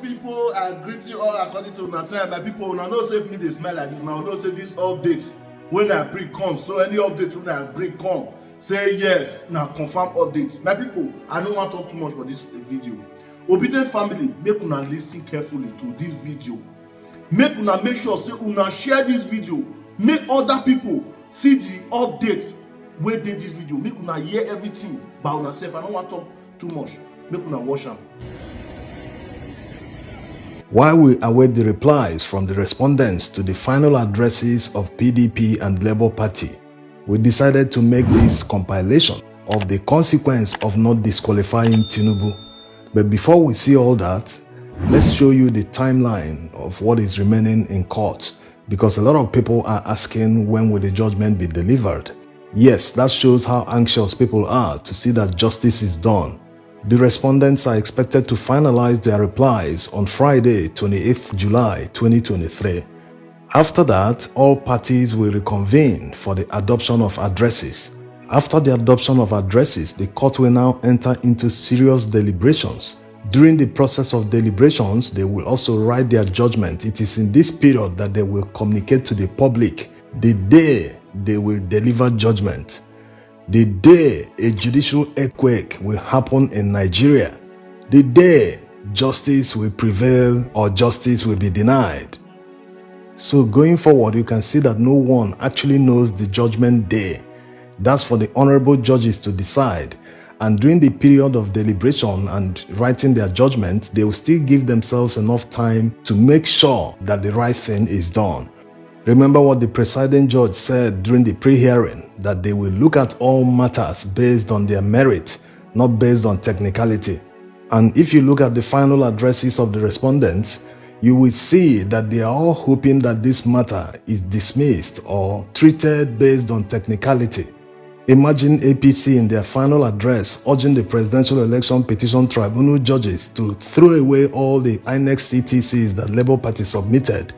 Beautiful people, I greet you all according to una time. My people, una know say if me dey smell like this, now know say this update when I bring come. So any update when I bring come, say yes, now confirm update. My people, I don't want to talk too much about this video. Obedient family, make una listen carefully to this video. Make una make sure say una share this video. Make other people see the update wey dey this video. Make una hear everything by una self. I don't want to talk too much. Make una watch am. While we await the replies from the respondents to the final addresses of PDP and Labour Party, we decided to make this compilation of the consequence of not disqualifying Tinubu. But before we see all that, let's show you the timeline of what is remaining in court, because a lot of people are asking when will the judgment be delivered. Yes, that shows how anxious people are to see that justice is done. The respondents are expected to finalize their replies on Friday, 28th July 2023. After that, all parties will reconvene for the adoption of addresses. After the adoption of addresses, the court will now enter into serious deliberations. During the process of deliberations, they will also write their judgment. It is in this period that they will communicate to the public the day they will deliver judgment. The day a judicial earthquake will happen in Nigeria, the day justice will prevail or justice will be denied. So going forward, you can see that no one actually knows the judgment day. That's for the honorable judges to decide. And during the period of deliberation and writing their judgments, they will still give themselves enough time to make sure that the right thing is done. Remember what the presiding judge said during the pre-hearing, that they will look at all matters based on their merit, not based on technicality. And if you look at the final addresses of the respondents, you will see that they are all hoping that this matter is dismissed or treated based on technicality. Imagine APC in their final address urging the Presidential Election Petition Tribunal judges to throw away all the INEC CTCs that Labour Party submitted,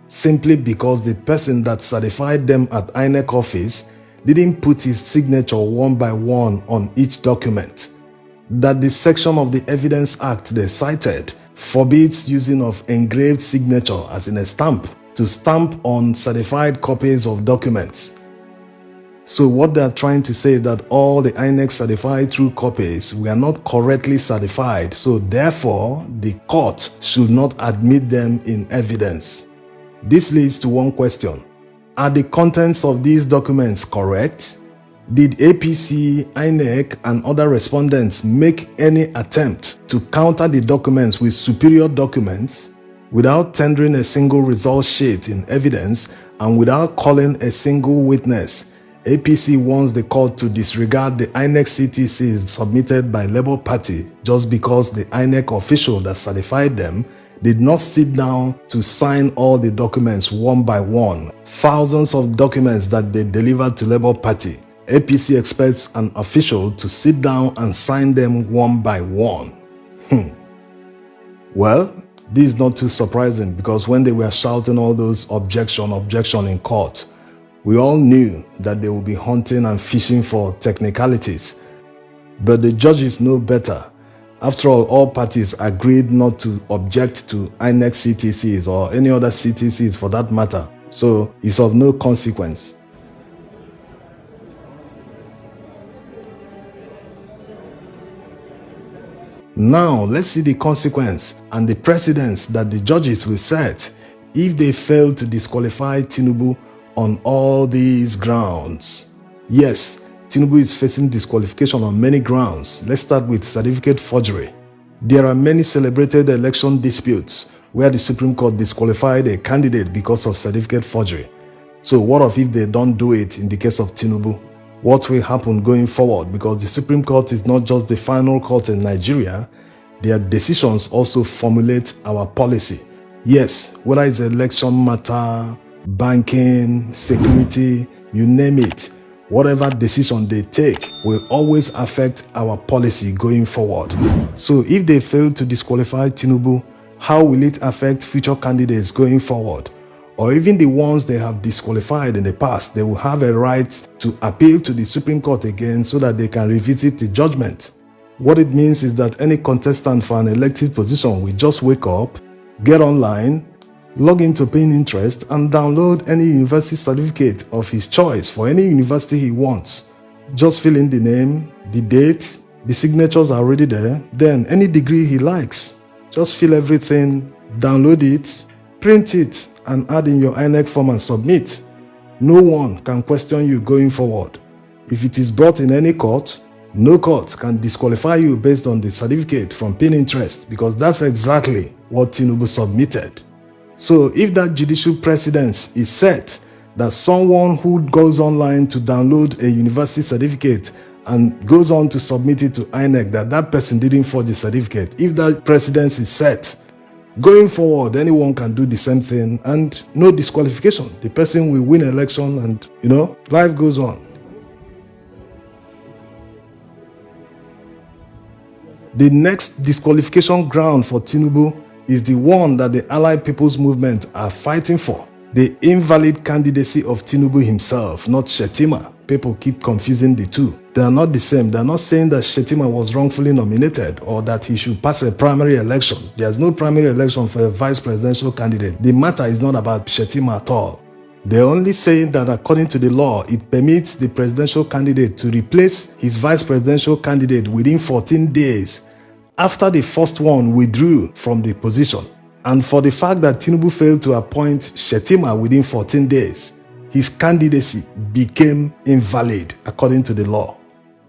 simply because the person that certified them at INEC office didn't put his signature one by one on each document. That the section of the Evidence Act they cited forbids using of engraved signature as in a stamp to stamp on certified copies of documents. So what they are trying to say is that all the INEC certified true copies were not correctly certified, so therefore the court should not admit them in evidence. This leads to one question. Are the contents of these documents correct? Did APC, INEC, and other respondents make any attempt to counter the documents with superior documents without tendering a single result sheet in evidence and without calling a single witness? APC wants the court to disregard the INEC CTCs submitted by Labour Party just because the INEC official that certified them did not sit down to sign all the documents one by one. Thousands of documents that they delivered to Labour Party. APC expects an official to sit down and sign them one by one. Well, this is not too surprising, because when they were shouting all those objection in court, we all knew that they would be hunting and fishing for technicalities. But the judges know better. After all parties agreed not to object to INEC CTCs or any other CTCs for that matter, so it's of no consequence. Now let's see the consequence and the precedents that the judges will set if they fail to disqualify Tinubu on all these grounds. Yes, Tinubu is facing disqualification on many grounds. Let's start with certificate forgery. There are many celebrated election disputes where the Supreme Court disqualified a candidate because of certificate forgery. So what if they don't do it in the case of Tinubu? What will happen going forward? Because the Supreme Court is not just the final court in Nigeria, their decisions also formulate our policy. Yes, whether it's election matter, banking, security, you name it, whatever decision they take will always affect our policy going forward. So if they fail to disqualify Tinubu, how will it affect future candidates going forward? Or even the ones they have disqualified in the past, they will have a right to appeal to the Supreme Court again so that they can revisit the judgment. What it means is that any contestant for an elected position will just wake up, get online, log into paying interest, and download any university certificate of his choice for any university he wants. Just fill in the name, the date, the signatures are already there, then any degree he likes. Just fill everything, download it, print it, and add in your INEC form and submit. No one can question you going forward. If it is brought in any court, no court can disqualify you based on the certificate from paying interest, because that's exactly what Tinubu submitted. So if that judicial precedence is set that someone who goes online to download a university certificate and goes on to submit it to INEC, that person didn't forge the certificate, if that precedence is set, going forward, anyone can do the same thing and no disqualification. The person will win election and, life goes on. The next disqualification ground for Tinubu is the one that the Allied People's Movement are fighting for. The invalid candidacy of Tinubu himself, not Shettima. People keep confusing the two. They are not the same. They are not saying that Shettima was wrongfully nominated or that he should pass a primary election. There is no primary election for a vice presidential candidate. The matter is not about Shettima at all. They're only saying that according to the law, it permits the presidential candidate to replace his vice presidential candidate within 14 days after the first one withdrew from the position. And for the fact that Tinubu failed to appoint Shettima within 14 days, his candidacy became invalid according to the law.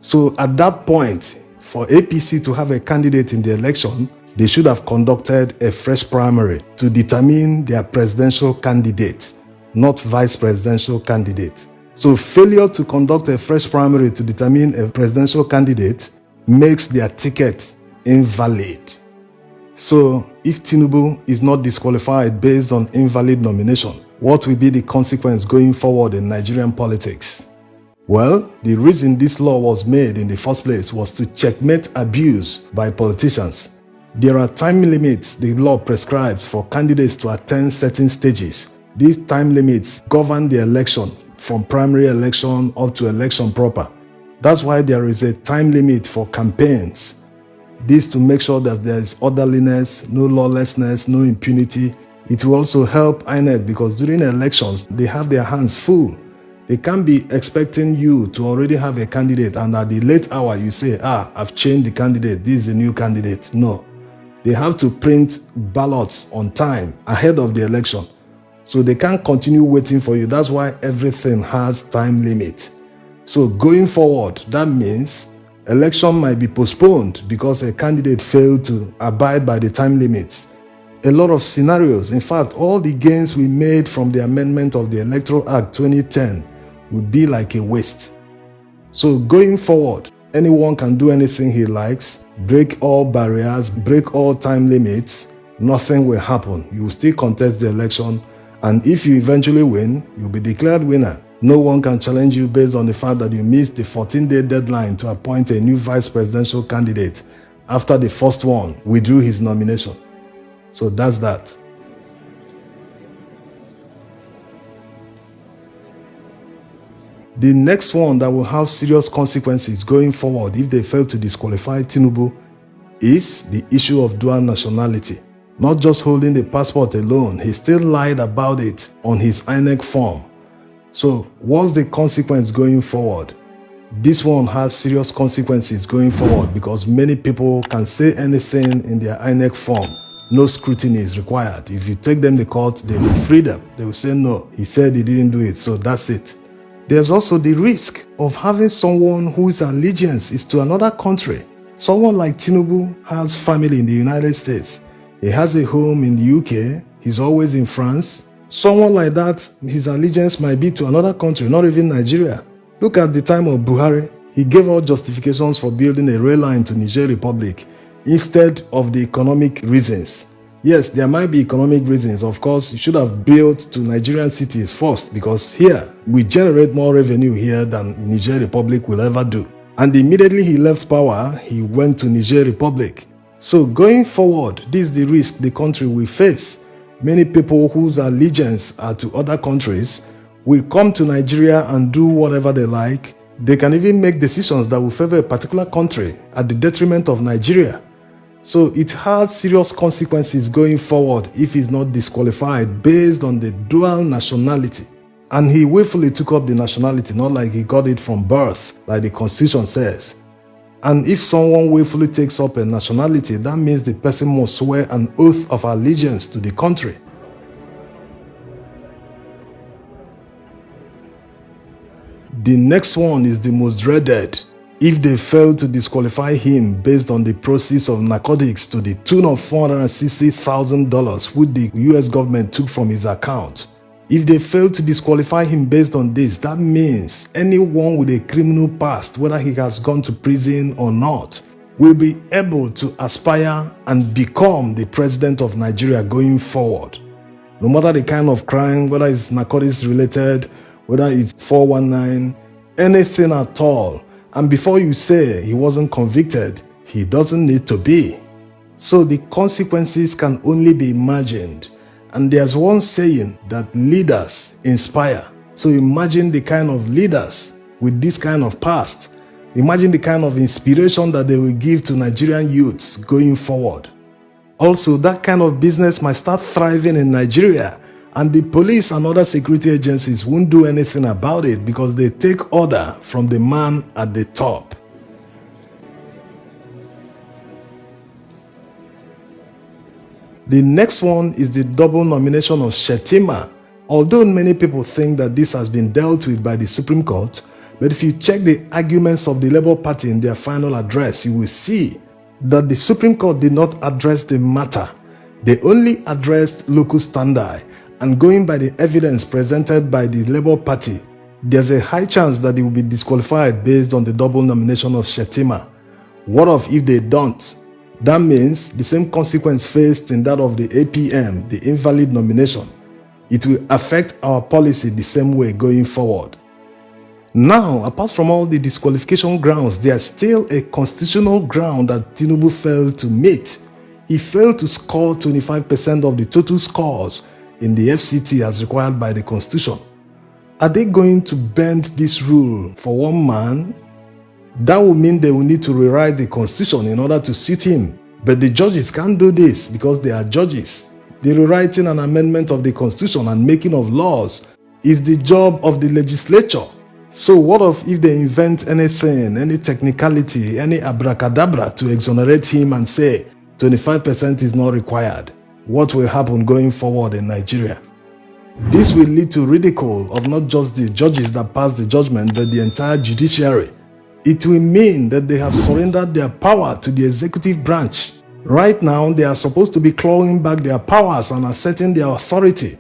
So at that point, for APC to have a candidate in the election, they should have conducted a fresh primary to determine their presidential candidate, not vice presidential candidate. So failure to conduct a fresh primary to determine a presidential candidate makes their ticket invalid. So if Tinubu is not disqualified based on invalid nomination, what will be the consequence going forward in Nigerian politics? Well, the reason this law was made in the first place was to checkmate abuse by politicians. There are time limits the law prescribes for candidates to attend certain stages. These time limits govern the election from primary election up to election proper. That's why there is a time limit for campaigns. This to make sure that there is orderliness, no lawlessness, no impunity. It will also help INEC because during elections, they have their hands full. They can't be expecting you to already have a candidate and at the late hour you say, I've changed the candidate, this is a new candidate. No. They have to print ballots on time ahead of the election. So they can't continue waiting for you. That's why everything has time limit. So going forward, that means election might be postponed because a candidate failed to abide by the time limits. A lot of scenarios, in fact, all the gains we made from the amendment of the Electoral Act 2010 would be like a waste. So going forward, anyone can do anything he likes, break all barriers, break all time limits, nothing will happen. You will still contest the election, and if you eventually win, you'll be declared winner. No one can challenge you based on the fact that you missed the 14-day deadline to appoint a new vice presidential candidate after the first one withdrew his nomination. So that's that. The next one that will have serious consequences going forward if they fail to disqualify Tinubu is the issue of dual nationality. Not just holding the passport alone, he still lied about it on his INEC form. So what's the consequence going forward? This one has serious consequences going forward because many people can say anything in their INEC form. No scrutiny is required. If you take them to court, they will free them. They will say, no, he said he didn't do it, so that's it. There's also the risk of having someone whose allegiance is to another country. Someone like Tinubu has family in the United States. He has a home in the UK. He's always in France. Someone like that, his allegiance might be to another country, not even Nigeria. Look at the time of Buhari. He gave out justifications for building a rail line to Niger Republic instead of the economic reasons. Yes, there might be economic reasons. Of course, you should have built to Nigerian cities first because here, we generate more revenue here than Niger Republic will ever do. And immediately he left power, he went to Niger Republic. So going forward, this is the risk the country will face. Many people whose allegiance are to other countries will come to Nigeria and do whatever they like, They can even make decisions that will favor a particular country at the detriment of Nigeria. So it has serious consequences going forward if he's not disqualified based on the dual nationality. And he willfully took up the nationality, not like he got it from birth, like the Constitution says. And if someone willfully takes up a nationality, that means the person must swear an oath of allegiance to the country. The next one is the most dreaded. If they fail to disqualify him based on the proceeds of narcotics to the tune of $460,000 which the US government took from his account. If they fail to disqualify him based on this, that means anyone with a criminal past, whether he has gone to prison or not, will be able to aspire and become the president of Nigeria going forward. No matter the kind of crime, whether it's narcotics related, whether it's 419, anything at all. And before you say he wasn't convicted, he doesn't need to be. So the consequences can only be imagined. And there's one saying that leaders inspire. So imagine the kind of leaders with this kind of past. Imagine the kind of inspiration that they will give to Nigerian youths going forward. Also, that kind of business might start thriving in Nigeria, and the police and other security agencies won't do anything about it because they take order from the man at the top. The next one is the double nomination of Shettima. Although many people think that this has been dealt with by the Supreme Court, but if you check the arguments of the Labour Party in their final address, you will see that the Supreme Court did not address the matter. They only addressed local standard, and going by the evidence presented by the Labour Party, there's a high chance that he will be disqualified based on the double nomination of Shettima. What if they don't? That means the same consequence faced in that of the APM, the invalid nomination. It will affect our policy the same way going forward. Now, apart from all the disqualification grounds, there's still a constitutional ground that Tinubu failed to meet. He failed to score 25% of the total scores in the FCT as required by the Constitution. Are they going to bend this rule for one man? That will mean they will need to rewrite the Constitution in order to suit him. But the judges can't do this because they are judges. The rewriting and amendment of the Constitution and making of laws is the job of the legislature. So what if they invent anything, any technicality, any abracadabra to exonerate him and say 25% is not required? What will happen going forward in Nigeria? This will lead to ridicule of not just the judges that pass the judgment, but the entire judiciary. It will mean that they have surrendered their power to the executive branch. Right now, they are supposed to be clawing back their powers and asserting their authority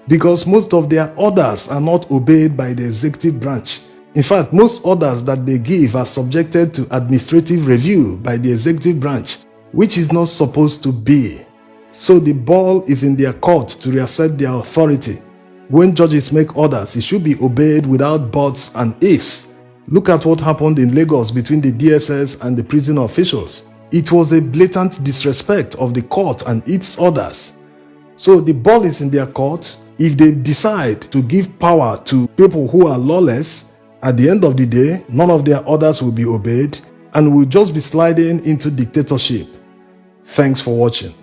because most of their orders are not obeyed by the executive branch. In fact, most orders that they give are subjected to administrative review by the executive branch, which is not supposed to be. So the ball is in their court to reassert their authority. When judges make orders, it should be obeyed without buts and ifs. Look at what happened in Lagos between the DSS and the prison officials. It was a blatant disrespect of the court and its orders. So the ball is in their court. If they decide to give power to people who are lawless, at the end of the day, none of their orders will be obeyed and we'll just be sliding into dictatorship. Thanks for watching.